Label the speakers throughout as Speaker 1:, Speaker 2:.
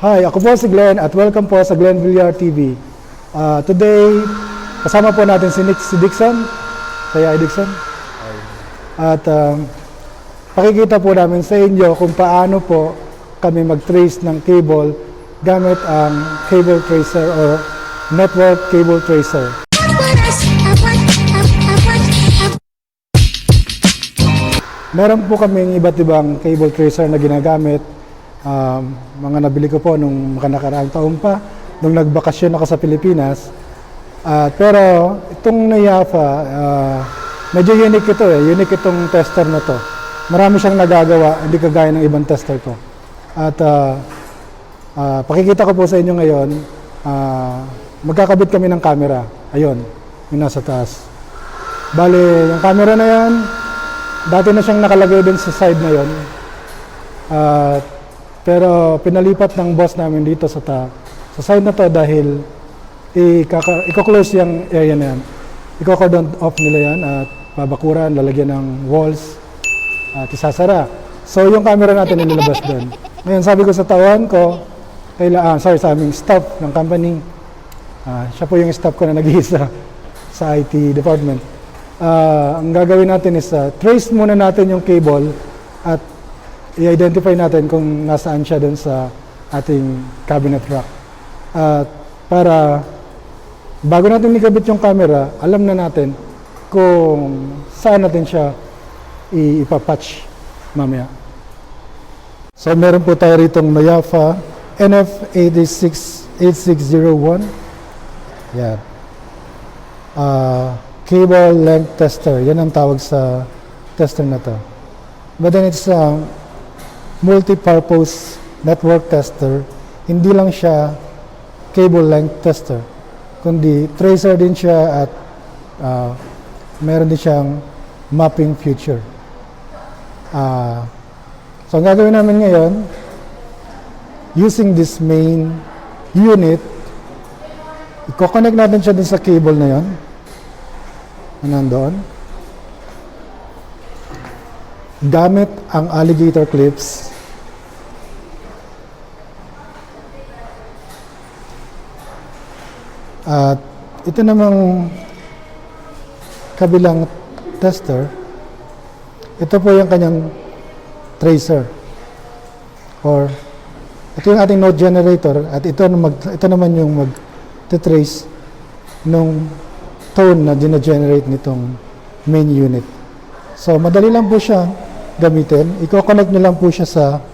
Speaker 1: Hi, ako po si Glenn at welcome po sa Glenn Villar TV. Today, kasama po natin si Dixon. Kaya Dixon. At pakikita po namin sa inyo kung paano po kami mag-trace ng cable gamit ang cable tracer or network cable tracer. Meron po kaming iba't ibang cable tracer na ginagamit. Mga nabili ko po nung nakaraang taon pa, nung nagbakasyon ako sa Pilipinas. Pero itong Nayafa, medyo unique ito unique itong tester na to. Marami siyang nagagawa, hindi kagaya ng ibang tester ko. At pakikita ko po sa inyo ngayon, magkakabit kami ng camera. Ayun, yung nasa taas. Bale, yung camera na yan, dati na siyang nakalagay din sa side na yon. Pero pinalipat ng boss namin dito sa side na to dahil i-close yung area na yan. I-cordon off nila yan at babakuran, lalagyan ng walls at isasara. So yung camera natin nilabas doon. Ngayon sabi ko sa tawan ko, sa aming staff ng company, siya po yung staff ko na nag-iisa sa IT department. Ang gagawin natin is trace muna natin yung cable at i-identify natin kung nasaan siya dun sa ating cabinet rack. Para bago natin ikabit yung camera, alam na natin kung saan natin siya ipapatch mamaya. So meron po tayo ritong Nayafa NF868601. Yan. Cable length tester. Yan ang tawag sa tester na to. But then it's a multi-purpose network tester. Hindi lang siya cable length tester, kundi tracer din siya at meron din siyang mapping feature. So ang gagawin namin ngayon, using this main unit, i-connect natin siya din sa cable na yon. Nandoon. Gamit ang alligator clips. At ito namang kabilang tester. Ito po yung kanyang tracer. Or ito yung ating node generator at ito naman yung mag-trace nung tone na dina-generate nitong main unit. So, madali lang po siya gamitin. I-connect nyo lang po siya sa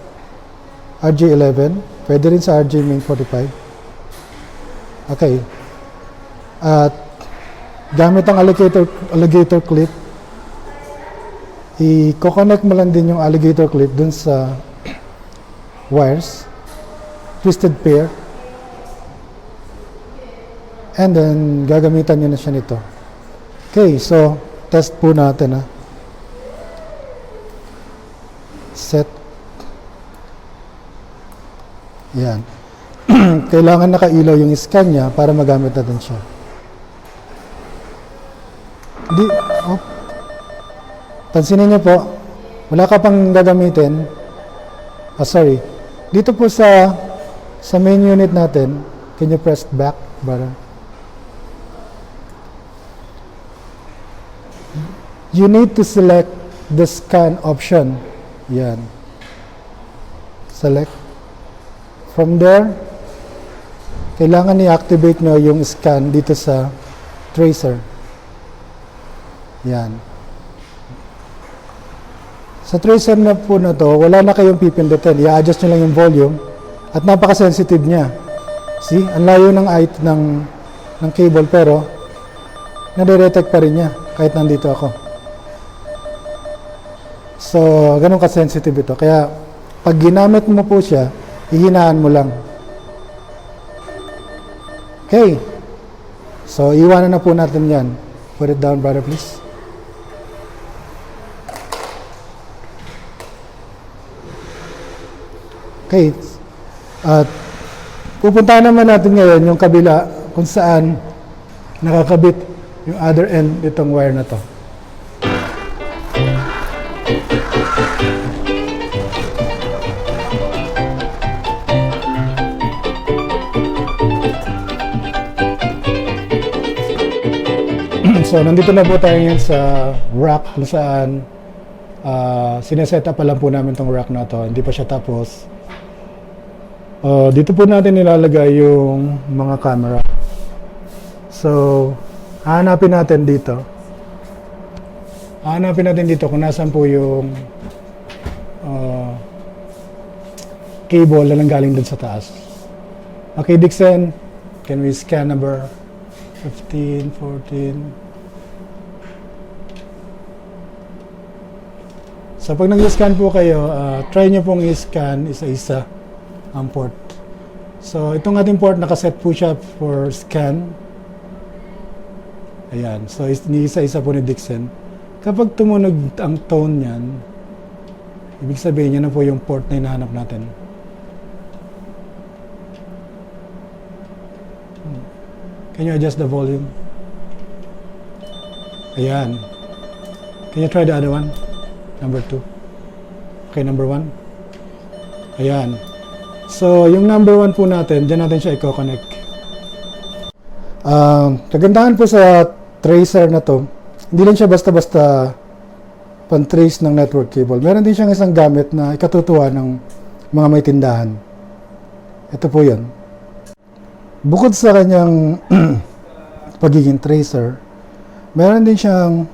Speaker 1: RJ11. Pwede rin sa RJ main 45. Okay. At gamit ang alligator clip, i-connect mo lang din yung alligator clip dun sa wires. Twisted pair. And then, gagamitan nyo na siya nito. Okay, so, test po natin Set. Yan. Kailangan nakailaw yung scan niya para magamit natin siya. Pansinin niyo po, wala ka pang gagamitin. Sorry. Dito po sa main unit natin, can you press back, brother? You need to select the scan option. Yan. Select. From there, kailangan i-activate nyo yung scan dito sa tracer. Yan. Sa tracer na po na to, wala na kayong pipindutin. I-adjust nyo lang yung volume at napaka-sensitive niya. See? Ang layo ng height ng cable pero nade-detect pa rin niya kahit nandito ako. So, ganun ka-sensitive ito. Kaya, pag ginamit mo po siya, ihinaan mo lang. Okay. So, iwanan na po natin yan. Put it down, brother, please. Okay. At pupuntahan naman natin ngayon yung kabila kung saan nakakabit yung other end nitong wire na to. So nandito na po tayo ngayon sa rack kung saan sineset up pa lang po namin tong rack na to. Hindi pa siya tapos. Dito po natin nilalagay yung mga camera. So hahanapin natin dito. Kung nasan po yung cable na nanggaling dun sa taas. Okay, Dixon, can we scan number 15, 14? So pag nag-scan po kayo, try nyo pong i-scan isa-isa ang port. So itong ating port, nakaset po siya for scan. Ayan, so isa-isa po ni Dixon. Kapag tumunog ang tone niyan, ibig sabihin yan na po yung port na hinahanap natin. Can you adjust the volume? Ayan. Can you try the other one? Number 2. Okay, number 1. Ayan. So, yung number 1 po natin, dyan natin siya i-connect. Kagandahan po sa tracer na to, hindi lang siya basta-basta pan-trace ng network cable. Meron din siyang isang gamit na ikatutuwa ng mga may tindahan. Ito po yun. Bukod sa kanyang pagiging tracer, meron din siyang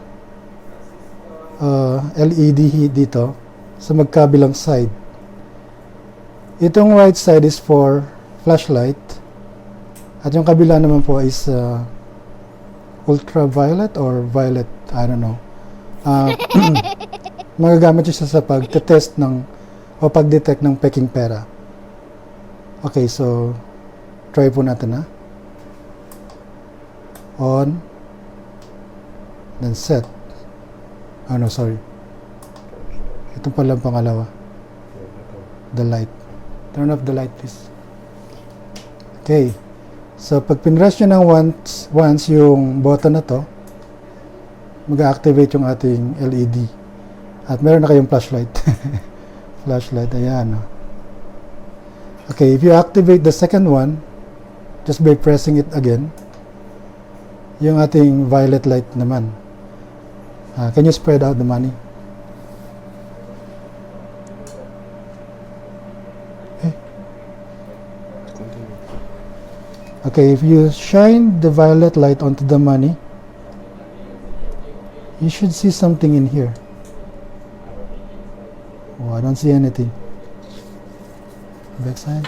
Speaker 1: LED dito sa magkabilang side. Itong right side is for flashlight at yung kabila naman po is ultraviolet or violet, I don't know. Magagamit siya sa pag-test ng o pag-detect ng peking pera. Okay, so try po natin, ha. On. Then set. Oh no, sorry. Ito pala ang pangalawa. The light. Turn off the light, please. Okay. So, pag pinrush nyo ng once yung button na to, mag-activate yung ating LED. At meron na kayong flashlight. Flashlight, ayan. Okay, if you activate the second one, just by pressing it again, yung ating violet light naman. Can you spread out the money? Okay, if you shine the violet light onto the money, you should see something in here. Oh, I don't see anything. Back side.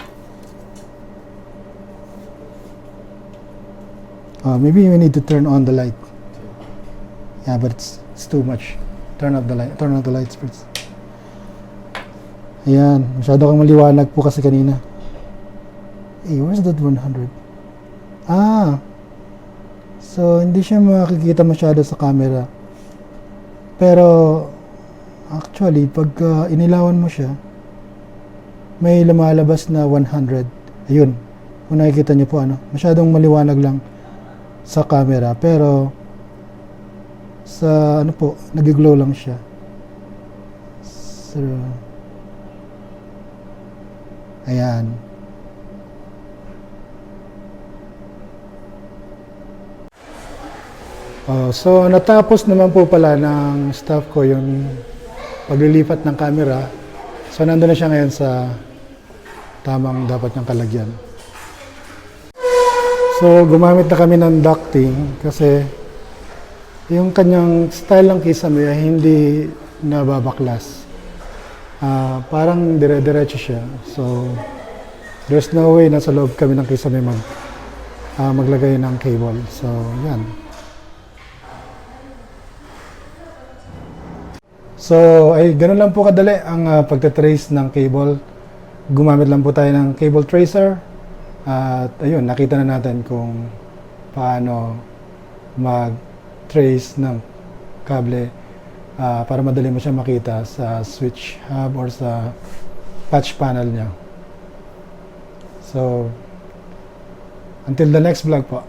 Speaker 1: Maybe we need to turn on the light. Yeah, but it's too much. Turn off the light. Turn off the lights first. Ayan, masyado kang maliwanag po kasi kanina. Hey, where's that 100? So hindi siya makikita masyado sa camera. Pero actually, pag inilawan mo siya, may lumalabas na 100. Ayun, kung nakikita niyo po, masyadong maliwanag lang sa camera, pero sa nag-glow lang siya. So, ayan. So natapos naman po pala ng staff ko yung paglilipat ng camera. So nandun na siya ngayon sa tamang dapat niyang kalagyan. So gumamit na kami ng ducting kasi yung kanyang style ng kisame ay hindi nababaklas. Parang dire-diretso siya. So there's no way na sa loob kami ng kisame maglagay ng cable. So yan. So, ay ganun lang po kadali ang pagte-trace ng cable. Gumamit lang po tayo ng cable tracer. At ayun, nakita na natin kung paano mag-trace ng kable para madali mo siya makita sa switch hub or sa patch panel niya. So, until the next vlog po.